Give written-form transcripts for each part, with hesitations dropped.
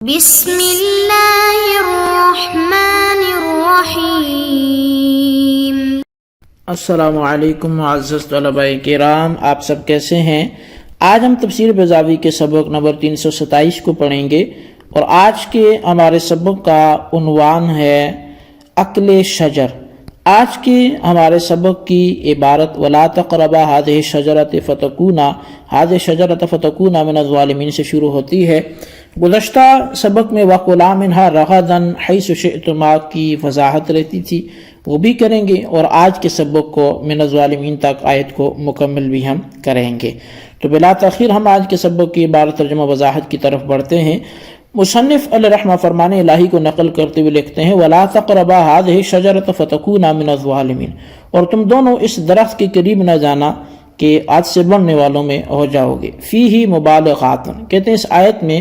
بسم اللہ الرحمن الرحیم۔ السلام علیکم معزز طلباء کرام، آپ سب کیسے ہیں؟ آج ہم تفسیر بیضاوی کے سبق نمبر 327 کو پڑھیں گے، اور آج کے ہمارے سبق کا عنوان ہے اکل شجر۔ آج کے ہمارے سبق کی عبارت وَلَا تَقْرَبَا هَذِهِ الشَّجَرَةَ فَتَكُونَا مِنَ الظَّالِمِينَ سے شروع ہوتی ہے۔ گزشتہ سبق میں وَكُلَا مِنْهَا رَغَدًا حَيْثُ شِئْتُمَا کی وضاحت رہتی تھی، وہ بھی کریں گے، اور آج کے سبق کو من الظالمین تک آیت کو مکمل بھی ہم کریں گے۔ تو بلا تاخیر ہم آج کے سبق کی عبارت ترجمہ وضاحت کی طرف بڑھتے ہیں۔ مصنف علیہ رحمہ فرمان الہی کو نقل کرتے ہوئے لکھتے ہیں وَلَا تَقْرَبَا هَذِهِ الشَّجَرَةَ فَتَكُونَا مِنَ الظَّالِمِينَ، اور تم دونوں اس درخت کے قریب نہ جانا کہ آج سے بڑھنے والوں میں ہو جاؤ گے۔ فیہ مبالغات، کہتے ہیں اس آیت میں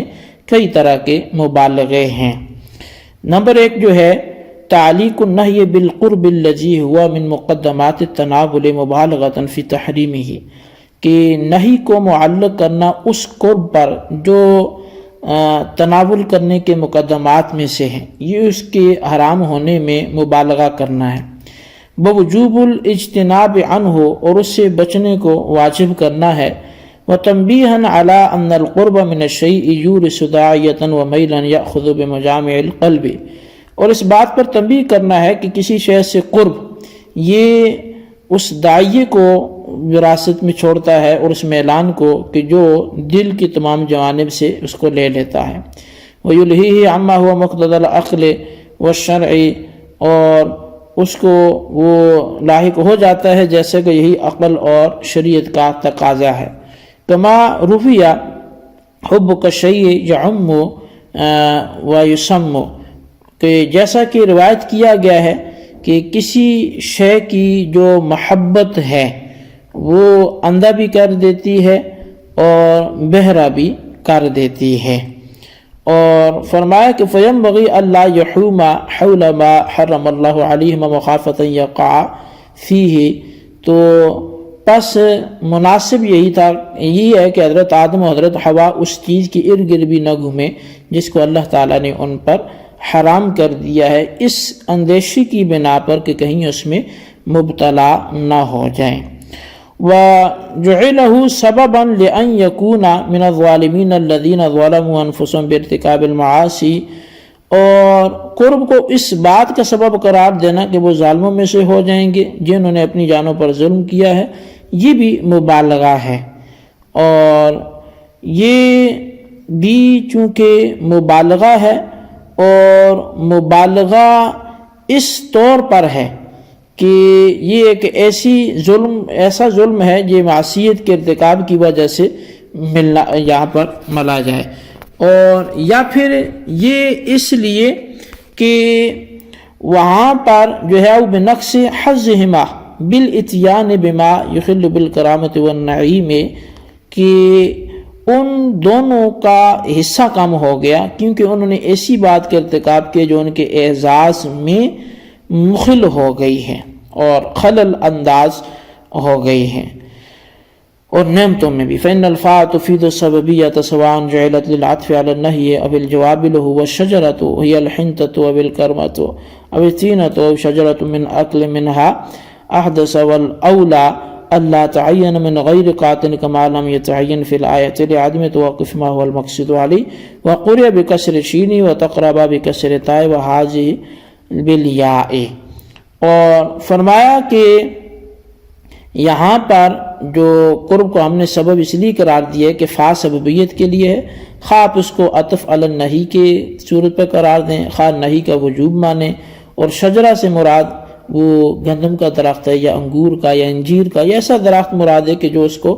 کئی طرح کے مبالغے ہیں۔ نمبر ایک جو ہے تعلیق النہی بالقرب الذی ہوا من مقدمات التناول مبالغۃ فی تحریمہ، کہ نہی کو معلق کرنا اس قرب پر جو تناول کرنے کے مقدمات میں سے ہے، یہ اس کے حرام ہونے میں مبالغہ کرنا ہے۔ بوجوب الاجتناب عنہ، اور اس سے بچنے کو واجب کرنا ہے۔ وتنبیہا علی ان القرب من الشیء یورث داعیۃ ومیلا یأخذ بمجامع القلب، اور اس بات پر تنبیہ کرنا ہے کہ کسی شے سے قرب یہ اس داعیے کو وراثت میں چھوڑتا ہے، اور اس میلان کو کہ جو دل کی تمام جوانب سے اس کو لے لیتا ہے۔ وَيُلْهِيهِ عَمَّا هُوَ مُقْتَضَى الْعَقْلِ وَالشَّرْعِ، اور اس کو وہ لاحق ہو جاتا ہے جیسے کہ یہی عقل اور شریعت کا تقاضا ہے۔ کما رویہ حُبُّ الشیء یعم ویسم، کہ جیسا کہ روایت کیا گیا ہے کہ کسی شے کی جو محبت ہے وہ اندھا بھی کر دیتی ہے اور بہرا بھی کر دیتی ہے۔ اور فرمایا کہ فَيَنبَغِي أَلَّا يَحُومَ حَوْلَ مَا حَرَّمَ اللَّهُ عَلَيْهِمَا مُخَافَةً يَقَعَ فِيهِ، تو پس مناسب یہی ہے کہ حضرت آدم و حضرت حوا اس چیز کی ارد گرد بھی نہ گھومیں جس کو اللہ تعالیٰ نے ان پر حرام کر دیا ہے، اس اندیشی کی بنا پر کہ کہیں اس میں مبتلا نہ ہو جائیں۔ وَجُعِلَهُ سَبَبًا لِأَنْ يَكُونَ مِنَ الظَّالِمِينَ الَّذِينَ ظَلَمُوا أَنفُسَهُمْ بِارْتِكَابِ الْمَعَاصِي، اور قرب کو اس بات کا سبب قرار دینا کہ وہ ظالموں میں سے ہو جائیں گے جنہوں نے اپنی جانوں پر ظلم کیا ہے، یہ بھی مبالغہ ہے۔ اور یہ بھی چونکہ مبالغہ ہے، اور مبالغہ اس طور پر ہے کہ یہ ایک ایسا ظلم ہے جو معصیت کے ارتکاب کی وجہ سے یہاں پر ملا جائے، اور یا پھر یہ اس لیے کہ وہاں پر جو ہے وہ بنقص حظہما بالاتیان بما یخل بالکرامۃ والنعیم، کہ ان دونوں کا حصہ کم ہو گیا کیونکہ انہوں نے ایسی بات کا ارتکاب کیا جو ان کے اعزاز میں مخل ہو گئی ہے اور خلل انداز ہو گئی ہے، اور نعمتوں میں بھی۔ فإن الفاء تفيد السببية سواء جعلت للعطف على النهي أو الجواب له، والشجرة هي الحنطة أو الكرمة أو التينة أو شجرة من أكل منها أحدث، والأولى ألا تعين من غير قاطن كما لم يتعين في الآية لعدم توقف ما هو المقصود عليه، وقرئ بكسر الشين وتقرب بكسر التاء وهذه بالیاء۔ اور فرمایا کہ یہاں پر جو قرب کو ہم نے سبب اس لیے قرار دیا ہے کہ فا سببیت کے لیے ہے، خواہ آپ اس کو عطف علی النہی کے صورت پر قرار دیں، خواہ نہی کا وجوب مانیں، اور شجرہ سے مراد وہ گندم کا درخت ہے یا انگور کا یا انجیر کا، یا ایسا درخت مراد ہے کہ جو اس کو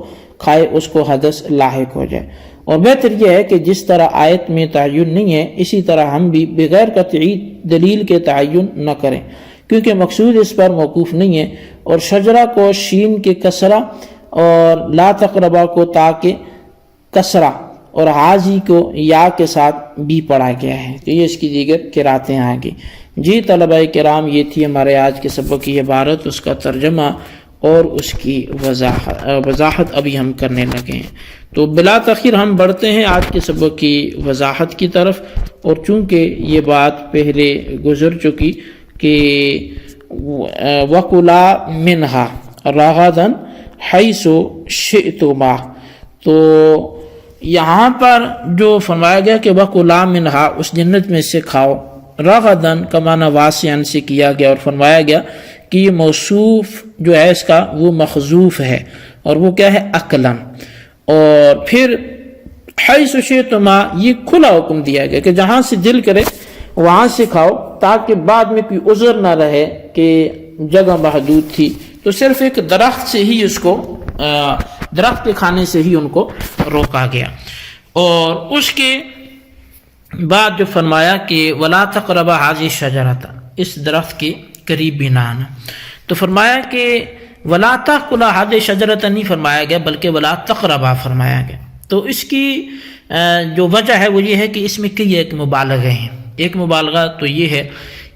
کھائے اس کو حدث لاحق ہو جائے۔ اور بہتر یہ ہے کہ جس طرح آیت میں تعین نہیں ہے اسی طرح ہم بھی بغیر قطعی دلیل کے تعین نہ کریں، کیونکہ مقصود اس پر موقوف نہیں ہے۔ اور شجرہ کو شین کے کسرہ، اور لا تقربا کو تا کے کسرہ، اور حاضی کو یا کے ساتھ بھی پڑھا گیا ہے، تو یہ اس کی دیگر قراتیں آگے۔ جی طلبہ کرام، یہ تھی ہمارے آج کے سبق کی عبارت، اس کا ترجمہ اور اس کی وضاحت ابھی ہم کرنے لگے ہیں۔ تو بلا تاخیر ہم بڑھتے ہیں آج کے سبق کی وضاحت کی طرف، اور چونکہ یہ بات پہلے گزر چکی کہ وَكُلَا مِنْهَا رَغَدًا حَيْثُ شِئْتُمَا، تو یہاں پر جو فرمایا گیا کہ وَكُلَا مِنْهَا، اس جنت میں سے کھاؤ، رغدن کا معنی واسعاً سے کیا گیا، اور فرمایا گیا کہ یہ موصوف جو ہے اس کا وہ محذوف ہے، اور وہ کیا ہے؟ اکلن۔ اور پھر حیث شئتما، یہ کھلا حکم دیا گیا کہ جہاں سے دل کرے وہاں سے کھاؤ، تاکہ بعد میں کوئی عذر نہ رہے کہ جگہ محدود تھی، تو صرف ایک درخت سے ہی اس کو درخت کے کھانے سے ہی ان کو روکا گیا۔ اور اس کے بعد جو فرمایا کہ وَلَا تَقْرَبَا هَٰذِهِ الشَّجَرَةَ، اس درخت کے قریب بھی نہ آنا، تو فرمایا کہ وَلَا تَأْكُلَا هَٰذِهِ الشَّجَرَةَ نہیں فرمایا گیا بلکہ وَلَا تَقْرَبَا فرمایا گیا۔ تو اس کی جو وجہ ہے وہ یہ ہے کہ اس میں کئی ایک مبالغے ہیں۔ ایک مبالغہ تو یہ ہے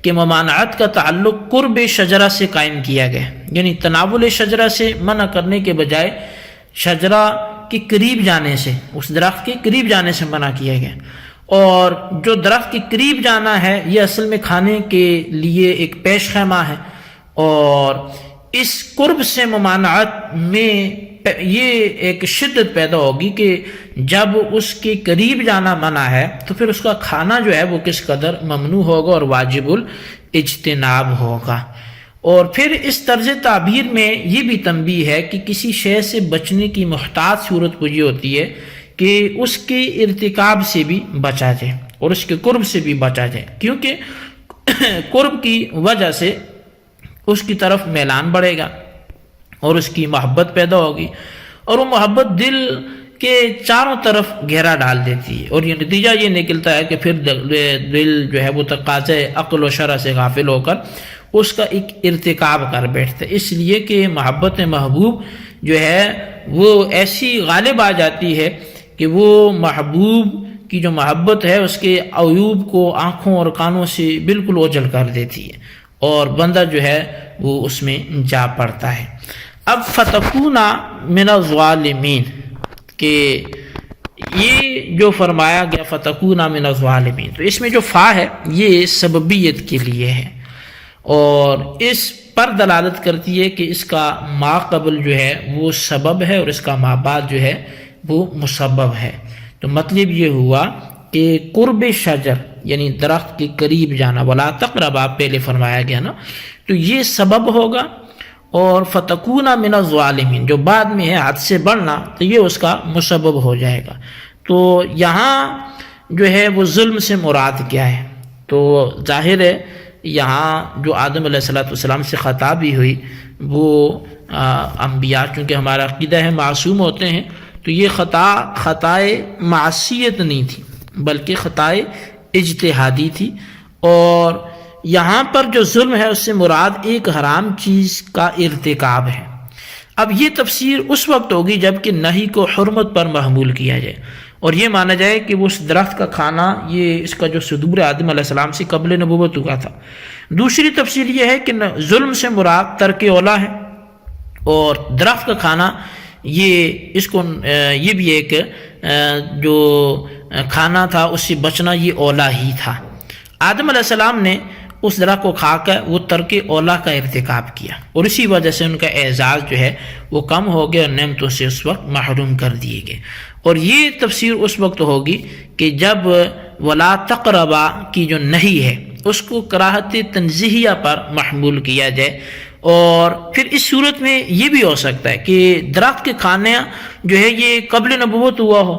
کہ ممانعت کا تعلق قرب شجرہ سے قائم کیا گیا، یعنی تناول شجرہ سے منع کرنے کے بجائے شجرہ کے قریب جانے سے، اس درخت کے قریب جانے سے منع کیا گیا۔ اور جو درخت کے قریب جانا ہے یہ اصل میں کھانے کے لیے ایک پیش خیمہ ہے، اور اس قرب سے ممانعت میں یہ ایک شدت پیدا ہوگی کہ جب اس کے قریب جانا منع ہے تو پھر اس کا کھانا جو ہے وہ کس قدر ممنوع ہوگا اور واجب الاجتناب ہوگا۔ اور پھر اس طرز تعبیر میں یہ بھی تنبیہ ہے کہ کسی شے سے بچنے کی محتاط صورت وہ یہ ہوتی ہے کہ اس کے ارتکاب سے بھی بچا جائے اور اس کے قرب سے بھی بچا جائے، کیونکہ قرب کی وجہ سے اس کی طرف میلان بڑھے گا اور اس کی محبت پیدا ہوگی، اور وہ محبت دل کے چاروں طرف گھیرا ڈال دیتی ہے، اور یہ نتیجہ یہ نکلتا ہے کہ پھر دل جو ہے وہ تقاضے عقل و شرع سے غافل ہو کر اس کا ایک ارتکاب کر بیٹھتا ہے، اس لیے کہ محبت محبوب جو ہے وہ ایسی غالب آ جاتی ہے کہ وہ محبوب کی جو محبت ہے اس کے عیوب کو آنکھوں اور کانوں سے بالکل اوجھل کر دیتی ہے، اور بندہ جو ہے وہ اس میں جا پڑتا ہے۔ اب فتکونا من الظالمین، کہ یہ جو فرمایا گیا فتکونا من الظالمین، تو اس میں جو فا ہے یہ سببیت کے لیے ہے، اور اس پر دلالت کرتی ہے کہ اس کا ما قبل جو ہے وہ سبب ہے اور اس کا ما بعد جو ہے وہ مسبب ہے۔ تو مطلب یہ ہوا کہ قرب شجر یعنی درخت کے قریب جانا، ولا تقربا پہلے فرمایا گیا نا، تو یہ سبب ہوگا، اور فتکونا من الظالمین جو بعد میں ہے حد سے بڑھنا، تو یہ اس کا مسبب ہو جائے گا۔ تو یہاں جو ہے وہ ظلم سے مراد کیا ہے؟ تو ظاہر ہے یہاں جو آدم علیہ السلام سے خطا بھی ہوئی، وہ انبیاء چونکہ ہمارا عقیدہ ہے معصوم ہوتے ہیں، تو یہ خطائے معصیت نہیں تھی بلکہ خطائے اجتہادی تھی، اور یہاں پر جو ظلم ہے اس سے مراد ایک حرام چیز کا ارتکاب ہے۔ اب یہ تفسیر اس وقت ہوگی جب کہ نہی کو حرمت پر محمول کیا جائے اور یہ مانا جائے کہ وہ اس درخت کا کھانا یہ اس کا جو صدور آدم علیہ السلام سے قبل نبوت ہوا تھا۔ دوسری تفسیر یہ ہے کہ ظلم سے مراد ترک اولا ہے، اور درخت کا کھانا یہ بھی ایک جو کھانا تھا اس سے بچنا یہ اولا ہی تھا۔ آدم علیہ السلام نے اس درخت کو کھا کر وہ ترک اولا کا ارتکاب کیا، اور اسی وجہ سے ان کا اعزاز جو ہے وہ کم ہو گیا اور نعمتوں سے اس وقت محروم کر دیے گئے۔ اور یہ تفسیر اس وقت ہوگی کہ جب ولا تقربا کی جو نہیں ہے اس کو کراہت تنزیہیہ پر محمول کیا جائے، اور پھر اس صورت میں یہ بھی ہو سکتا ہے کہ درخت کے کھانا جو ہے یہ قبل نبوت ہوا ہو،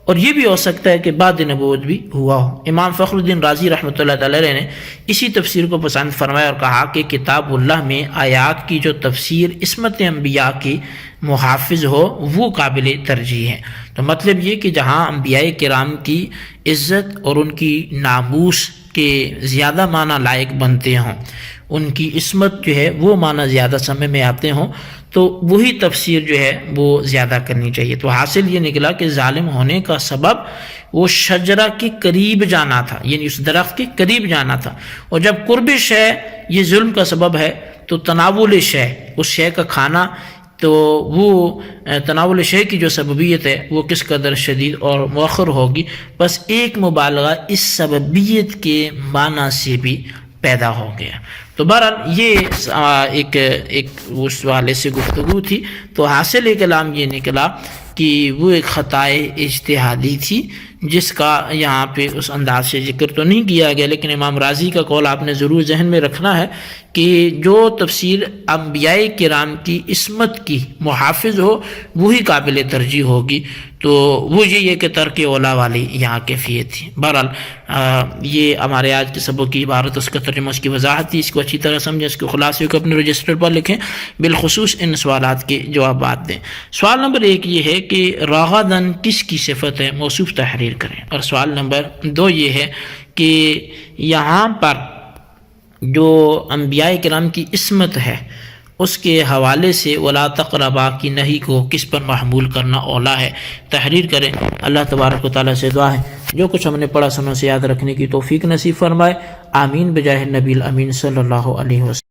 اور یہ بھی ہو سکتا ہے کہ بعد نبوت بھی ہوا ہو۔ امام فخر الدین رازی رحمۃ اللہ علیہ نے اسی تفسیر کو پسند فرمایا اور کہا کہ کتاب اللہ میں آیات کی جو تفسیر عصمت انبیاء کی محافظ ہو وہ قابل ترجیح ہے۔ تو مطلب یہ کہ جہاں انبیاء کرام کی عزت اور ان کی ناموس کے زیادہ معنی لائق بنتے ہوں، ان کی عصمت جو ہے وہ معنی زیادہ سمجھ میں آتے ہوں، تو وہی تفسیر جو ہے وہ زیادہ کرنی چاہیے۔ تو حاصل یہ نکلا کہ ظالم ہونے کا سبب وہ شجرہ کے قریب جانا تھا، یعنی اس درخت کے قریب جانا تھا، اور جب قربش ہے یہ ظلم کا سبب ہے تو تناول شے، اس شے کا کھانا، تو وہ تناول شے کی جو سببیت ہے وہ کس قدر شدید اور مؤخر ہوگی، بس ایک مبالغہ اس سببیت کے معنی سے بھی پیدا ہو گیا۔ تو بہرحال یہ ایک اس حوالے سے گفتگو تھی، تو حاصل کلام یہ نکلا کہ وہ ایک خطائے اجتہادی تھی، جس کا یہاں پہ اس انداز سے ذکر تو نہیں کیا گیا، لیکن امام رازی کا قول آپ نے ضرور ذہن میں رکھنا ہے کہ جو تفسیر انبیاء کرام کی عصمت کی محافظ ہو وہی قابل ترجیح ہوگی، تو وہ یہ کہ ترک اولا والی یہاں کیفیت تھی۔ بہرحال یہ ہمارے آج کے سبق کی عبارت، اس کا ترجمہ، اس کی وضاحت تھی، اس کو اچھی طرح سمجھیں، اس کے خلاصے کو اپنے رجسٹر پر لکھیں، بالخصوص ان سوالات کے جوابات دیں۔ سوال نمبر 1 یہ ہے کہ راغدن کس کی صفت ہے، موصوف تحریر کریں۔ اور سوال نمبر 2 یہ ہے کہ یہاں پر جو انبیاء کرام کی عصمت ہے اس کے حوالے سے ولا تقربا کی نہی کو کس پر محمول کرنا اولا ہے، تحریر کریں۔ اللہ تبارک و تعالیٰ سے دعا ہے جو کچھ ہم نے پڑھا سنوں سے یاد رکھنے کی توفیق نصیب فرمائے، آمین بجاہ نبی الامین صلی اللہ علیہ وسلم۔